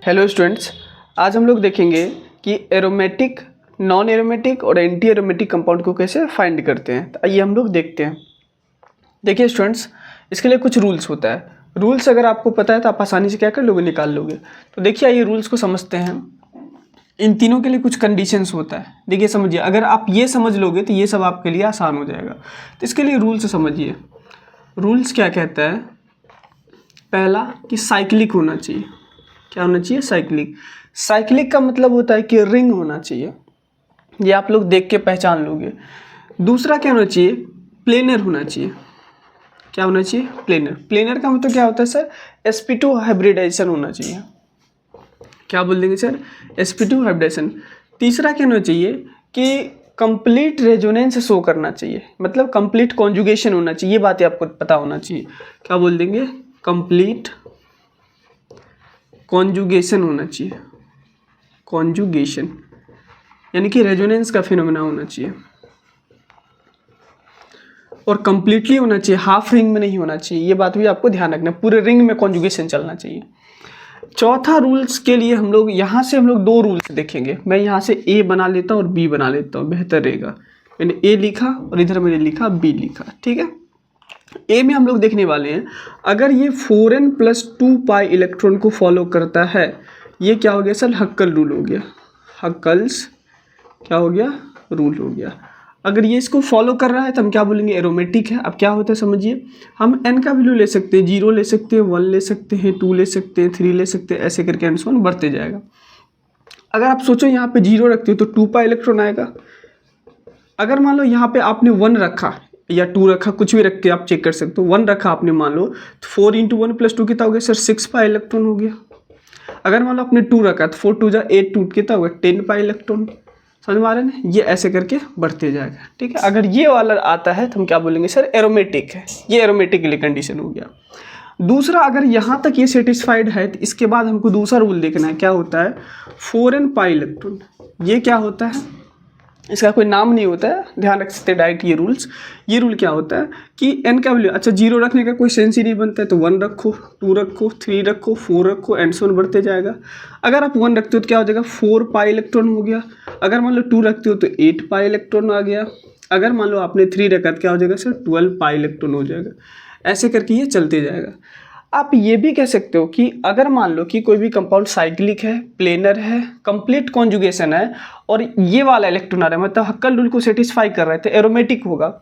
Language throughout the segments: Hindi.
हेलो स्टूडेंट्स, आज हम लोग देखेंगे कि एरोमेटिक, नॉन एरोमेटिक और एंटी एरोमेटिक कंपाउंड को कैसे फाइंड करते हैं। तो आइए हम लोग देखते हैं। देखिए स्टूडेंट्स, इसके लिए कुछ रूल्स होता है। रूल्स अगर आपको पता है तो आप आसानी से क्या कर लोगे, निकाल लोगे। तो देखिए आइए रूल्स को समझते हैं। इन तीनों के लिए कुछ कंडीशंस होता है। देखिए समझिए, अगर आप ये समझ लोगे तो ये सब आपके लिए आसान हो जाएगा। तो इसके लिए रूल्स समझिए। रूल्स क्या कहता है? पहला कि साइक्लिक होना चाहिए। क्या होना चाहिए? साइक्लिक। साइक्लिक का मतलब होता है कि रिंग होना चाहिए। ये आप लोग देख के पहचान लोगे। दूसरा क्या होना चाहिए? प्लेनर होना चाहिए। क्या होना चाहिए? प्लेनर। प्लेनर का मतलब क्या होता है सर? sp2 हाइब्रिडाइजेशन होना चाहिए। क्या बोल देंगे सर? sp2 hybridisation. तीसरा क्या होना चाहिए कि कंप्लीट रेजोनेंस शो करना चाहिए, मतलब कंप्लीट कॉन्जुगेशन होना चाहिए। ये बातें आपको पता होना चाहिए। क्या बोल देंगे? कंप्लीट कॉन्जुगेशन होना चाहिए। कॉन्जुगेशन यानी कि रेजोनेंस का फिनोमेना होना चाहिए और कंप्लीटली होना चाहिए, हाफ रिंग में नहीं होना चाहिए। ये बात भी आपको ध्यान रखना, पूरे रिंग में कॉन्जुगेशन चलना चाहिए। चौथा रूल्स के लिए हम लोग यहाँ से दो रूल्स देखेंगे। मैं यहाँ से ए बना लेता हूँ और बी बना लेता हूँ, बेहतर रहेगा। मैंने ए लिखा और इधर मैंने लिखा बी लिखा, ठीक है। ए में हम लोग देखने वाले हैं, अगर ये 4n+2 इलेक्ट्रॉन को फॉलो करता है, ये क्या हो गया सर? हक्कल रूल हो गया। हक्कल्स क्या हो गया? रूल हो गया। अगर ये इसको फॉलो कर रहा है तो हम क्या बोलेंगे? एरोमेटिक है। अब क्या होता है समझिए, हम n का वैल्यू ले सकते हैं, 0 ले सकते हैं, 1 ले सकते हैं, 2 ले सकते हैं, 3 ले सकते हैं, ऐसे करके एंड सो ऑन बढ़ते जाएगा। अगर आप सोचो यहाँ पे 0 रखते हो तो 2 इलेक्ट्रॉन आएगा। अगर मान लो यहाँ पे आपने 1 रखा या 2 रखा, कुछ भी रख के आप चेक कर सकते हो। 1 रखा आपने, मान लो, तो 4 × 1 + 2 कितना हो गया सर? 6 इलेक्ट्रॉन हो गया। अगर मान लो आपने 2 रखा तो 4 × 2 = 8, 2 कितना होगा? 10 इलेक्ट्रॉन। समझ में आ रहे हैं? ये ऐसे करके बढ़ते जाएगा, ठीक है। अगर ये वाला आता है तो हम क्या बोलेंगे सर? एरोमेटिक है। ये एरोमेटिक के लिए कंडीशन हो गया। दूसरा, अगर यहाँ तक ये सेटिस्फाइड है तो इसके बाद हमको दूसरा रूल देखना है। क्या होता है? 4n electron. ये क्या होता है? इसका कोई नाम नहीं होता है, ध्यान रख सकते डायरेक्ट ये रूल्स। ये रूल क्या होता है कि n का वैल्यू, अच्छा 0 रखने का कोई सेंस ही नहीं बनता है, तो 1 रखो, 2 रखो, 3 रखो, 4 रखो, एंड सो ऑन बढ़ते जाएगा। अगर आप 1 रखते हो तो क्या हो जाएगा? 4 इलेक्ट्रॉन हो गया। अगर मान लो 2 रखते हो तो 8 इलेक्ट्रॉन आ गया। अगर मान लो आपने 3 रखा तो क्या हो जाएगा सर? 12 इलेक्ट्रॉन हो जाएगा। ऐसे करके ये चलते जाएगा। आप ये भी कह सकते हो कि अगर मान लो कि कोई भी कंपाउंड साइक्लिक है, प्लेनर है, कंप्लीट कॉन्जुगेशन है और ये वाला इलेक्ट्रॉन आ रहा है, मतलब हक्कल रूल को सेटिस्फाई कर रहा है, तो एरोमेटिक होगा।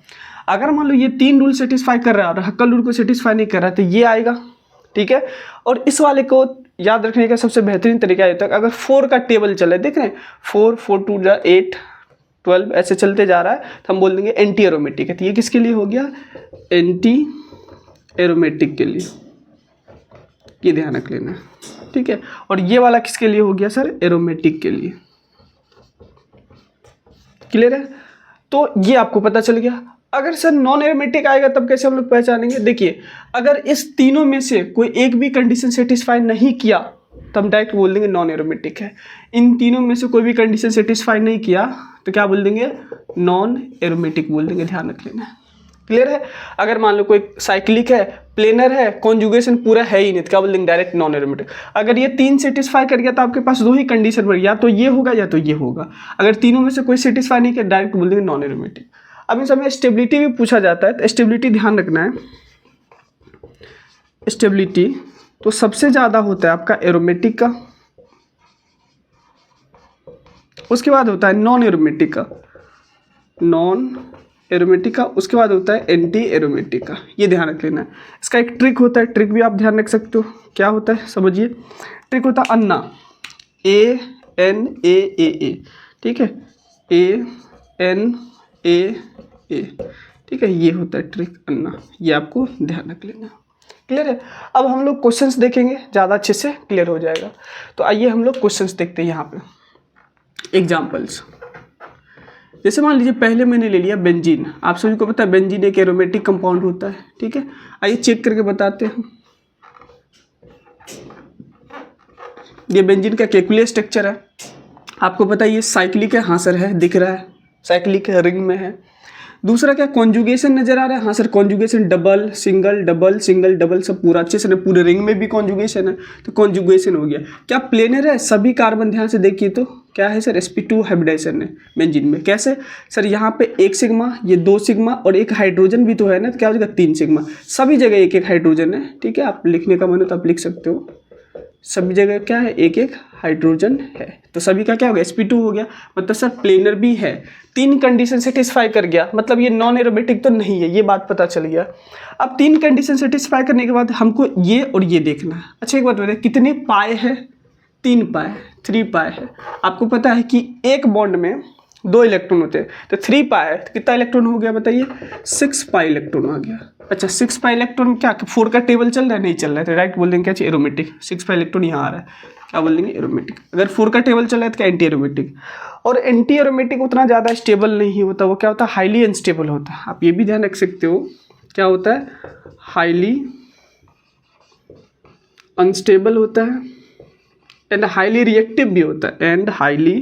अगर मान लो ये 3 रूल सेटिस्फाई कर रहा है और हक्कल रूल को सेटिस्फाई नहीं कर रहा है, तो ये आएगा, ठीक है। और इस वाले को याद रखने का सबसे बेहतरीन तरीका ये होता है, अगर 4 का टेबल चले, देख रहे हैं 4, 4 × 2 = 8, 12 ऐसे चलते जा रहा है, तो हम बोल देंगे एंटी एरोमेटिक है। तो ये किसके लिए हो गया? एंटी एरोमेटिक के लिए। ये ध्यान रख लेना, ठीक है। और ये वाला किसके लिए हो गया सर? एरोमेटिक के लिए। क्लियर है? तो ये आपको पता चल गया। अगर सर नॉन एरोमेटिक आएगा तब कैसे हम लोग पहचानेंगे? देखिए, अगर इस तीनों में से कोई एक भी कंडीशन सेटिस्फाई नहीं किया तो हम डायरेक्ट बोल देंगे नॉन एरोमेटिक है। इन तीनों में से कोई भी कंडीशन सेटिस्फाई नहीं किया तो क्या बोल देंगे? नॉन एरोमेटिक बोल देंगे। ध्यान रख लेना। क्लियर है? अगर मान लो कोई साइक्लिक है, प्लेनर है, कॉन्जुगेशन पूरा है ही नहीं, तो क्या बोल देंगे? Direct non aromatic. अगर ये 3 सेटिस्फाई कर गया तो आपके पास 2 ही कंडीशन बढ़ गया, या तो ये होगा या तो ये होगा। अगर तीनों में से कोई सेटिस्फाई नहीं किया, डायरेक्ट बोल देंगे नॉन एरोमेटिक। अब इन सब में स्टेबिलिटी भी पूछा जाता है, तो स्टेबिलिटी ध्यान रखना है। स्टेबिलिटी तो सबसे ज़्यादा होता है आपका एरोमेटिक का, उसके बाद होता है नॉन एरोमेटिक का, नॉन एरोमेटिक का, उसके बाद होता है एंटी एरोमेटिक का। ये ध्यान रख लेना है। इसका एक ट्रिक होता है, ट्रिक भी आप ध्यान रख सकते हो। क्या होता है समझिए? ट्रिक होता है अन्ना, ANAAA, ठीक है, ANAA, ठीक है। ये होता है ट्रिक अन्ना, ये आपको ध्यान रख लेना। क्लियर है? अब हम लोग क्वेश्चंस देखेंगे, ज़्यादा अच्छे से क्लियर हो जाएगा। तो आइए हम लोग क्वेश्चंस देखते हैं। यहाँ पे एग्जाम्पल्स, जैसे मान लीजिए पहले मैंने ले लिया बेंजीन। आप सभी को पता है बेंजीन एक एरोमेटिक कंपाउंड होता है, ठीक है। आइए चेक करके बताते हैं। ये बेंजीन का केकुलर स्ट्रक्चर है। आपको पता है ये साइक्लिक है, हाँ सर है, दिख रहा है, साइक्लिक है, रिंग में है। दूसरा क्या कॉन्जुगेशन नजर आ रहा है, हाँ sir conjugation double single double single double सब पूरा अच्छे से, पूरे रिंग में भी कॉन्जुगेशन है तो कॉन्जुगेशन हो गया। क्या प्लेनर है, सभी कार्बन ध्यान से देखिए तो क्या है सर sp2 हाइब्रिडाइजेशन है बेंजीन में। कैसे सर, यहाँ पे 1 सिग्मा, ये 2 सिग्मा और एक हाइड्रोजन भी तो है ना, तो क्या हो जाएगा 3 सिग्मा, सभी जगह एक एक हाइड्रोजन है। ठीक है, आप लिखने का मन हो तो आप लिख सकते हो, सभी जगह क्या है एक एक हाइड्रोजन है, तो सभी का क्या हो गया sp2 हो गया। मतलब सर प्लेनर भी है, 3 कंडीशन सेटिस्फाई कर गया, मतलब ये नॉन एरोमेटिक तो नहीं है, ये बात पता चल गया। अब 3 कंडीशन सेटिस्फाई करने के बाद हमको ये और ये देखना है। अच्छा एक बात बताइए, कितने पाए है, 3 पाए, 3 पाए है। आपको पता है कि एक बॉन्ड में 2 इलेक्ट्रॉन होते हैं, तो 3 पाए है तो कितना इलेक्ट्रॉन हो गया बताइए, 6 पाई इलेक्ट्रॉन आ गया। अच्छा 6 पाई इलेक्ट्रॉन क्या 4 का टेबल चल रहा है, नहीं चल रहा है, तो राइट बोल देंगे क्या चाहिए, एरोमेटिक। 6 पाई इलेक्ट्रॉन यहाँ आ रहा है, क्या बोल देंगे, एरोमेटिक। अगर 4 का टेबल चल रहा है तो क्या एंटी एरोमेटिक। और एंटी एरोमेटिक उतना ज़्यादा स्टेबल नहीं होता, वो क्या होता है, हाईली अनस्टेबल होता है। आप ये भी ध्यान रख सकते हो, क्या होता है, हाईली अनस्टेबल होता है एंड हाईली रिएक्टिव भी होता है, एंड हाईली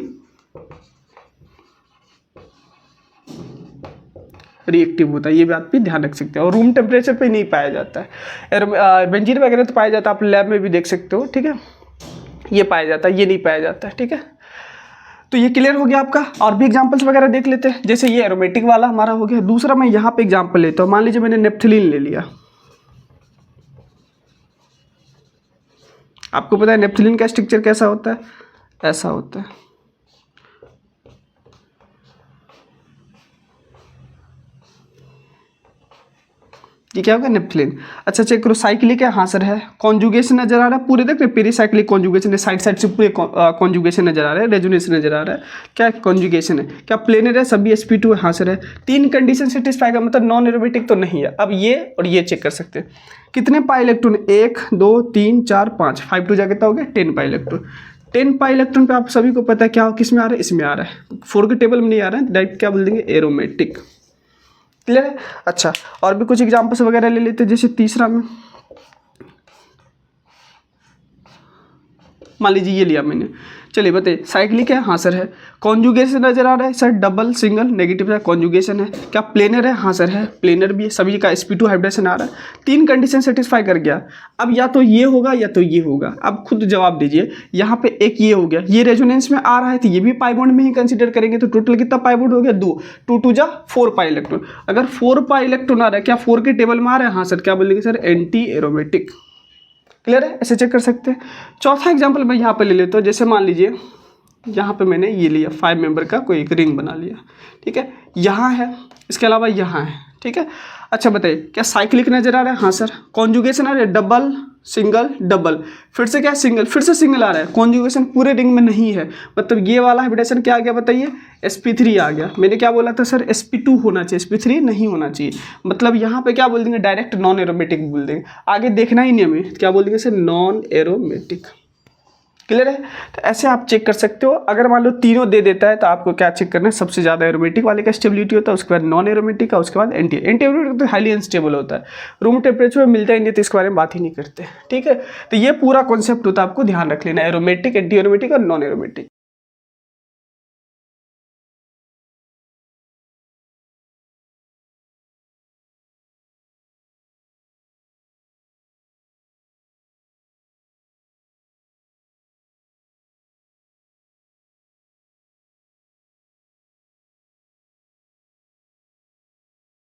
रिएक्टिव होता है, ये बात भी ध्यान रख सकते हैं। और रूम टेम्परेचर पे नहीं पाया जाता है, बेंजीन वगैरह तो पाया जाता है, आप लैब में भी देख सकते हो। ठीक है, ये पाया जाता है, ये नहीं पाया जाता है। ठीक है, तो ये क्लियर हो गया आपका। और भी एग्जांपल्स वगैरह देख लेते हैं, जैसे ये एरोमेटिक वाला हमारा हो गया। दूसरा मैं यहाँ पे एग्जांपल लेता हूँ, मान लीजिए मैंने नेप्थलीन ले लिया। आपको पता है नेप्थलीन का स्ट्रक्चर कैसा होता है, ऐसा होता है। ये क्या होगा, नेप्थलीन। अच्छा चेक करो, साइक्लिक है, हाँ सर है। कॉन्जुगेशन नजर आ रहा है पूरे, देख रहे पेरीसाइक्लिक कॉन्जुगेशन है, साइड साइड से पूरे कॉन्जुगेशन नजर आ रहा है, रेजोनेंस नजर आ रहा है, क्या कॉन्जुगेशन है। क्या प्लेनर है, सभी sp2 है, हाँ सर है। 3 कंडीशन सेटिस्फाई का मतलब नॉन एरोमेटिक तो नहीं है। अब ये और ये चेक कर सकते हैं, कितने पाई इलेक्ट्रॉन, 1 2 3 4 5, 5 2 जाके हो गया 10 पाई इलेक्ट्रॉन। 10 पाई इलेक्ट्रॉन पे आप सभी को पता है क्या किस में आ रहा है, इसमें आ रहा है, 4 के टेबल में नहीं आ रहा है, डायरेक्ट क्या बोल देंगे, एरोमेटिक। क्लियर है। अच्छा और भी कुछ एग्जांपल्स वगैरह ले लेते हैं, जैसे तीसरा में मान लीजिए ये लिया मैंने, चलिए बताइए साइक्लिक है, हाँ सर है। कॉन्जुगेशन नजर आ रहा है सर, डबल सिंगल नेगेटिव है, कॉन्जुगेशन है। क्या प्लेनर है, हाँ सर है, प्लेनर भी है, सभी का sp2 हाइब्रिडेशन आ रहा है। 3 कंडीशन सेटिस्फाई कर गया। अब या तो ये होगा या तो ये होगा, अब खुद जवाब दीजिए। यहाँ पे एक ये हो गया, ये रेजोनेंस में आ रहा है तो ये भी पाई बॉन्ड में ही कंसीडर करेंगे, तो टोटल कितना पाई बॉन्ड हो गया, 2 2 2 जा 4 पाई इलेक्ट्रॉन। अगर 4 पाई इलेक्ट्रॉन आ रहा है, क्या 4 के टेबल में आ रहा है, हाँ सर, क्या बोलेंगे सर, एंटी एरोमेटिक। क्लियर है, ऐसे चेक कर सकते हैं। चौथा एग्जाम्पल मैं यहाँ पे ले लेता हूँ, जैसे मान लीजिए यहाँ पे मैंने ये लिया 5 मेंबर का कोई एक रिंग बना लिया। ठीक है, यहाँ है, इसके अलावा यहाँ है। ठीक है, अच्छा बताइए क्या साइक्लिक नजर आ रहा है, हाँ सर। कॉन्जुगेशन आ रहा है, डबल सिंगल डबल, फिर से क्या सिंगल, फिर से सिंगल आ रहा है। कॉन्जुगेशन पूरे रिंग में नहीं है, मतलब ये वाला हाइब्रिडेशन क्या आ गया बताइए, sp3 आ गया। मैंने क्या बोला था सर, sp2 होना चाहिए, sp3 नहीं होना चाहिए। मतलब यहाँ पे क्या बोल देंगे, डायरेक्ट नॉन एरोमेटिक बोल देंगे, आगे देखना ही नहीं हमें, क्या बोल देंगे सर, नॉन एरोमेटिक। क्लियर है, तो ऐसे आप चेक कर सकते हो। अगर मान लो तीनों दे देता है तो आपको क्या चेक करना है, सबसे ज़्यादा एरोमेटिक वाले का स्टेबिलिटी होता है, उसके बाद नॉन एरोमेटिक का, उसके बाद एंटी एरोमेटिक तो हाईली अनस्टेबल होता है, रूम टेम्परेचर में मिलता ही नहीं, तो इसके बारे में बात ही नहीं करते। ठीक है, तो ये पूरा कॉन्सेप्ट होता है, आपको ध्यान रख लेना, एरोमेटिक, एंटी एरोमेटिक और नॉन एरोमेटिक।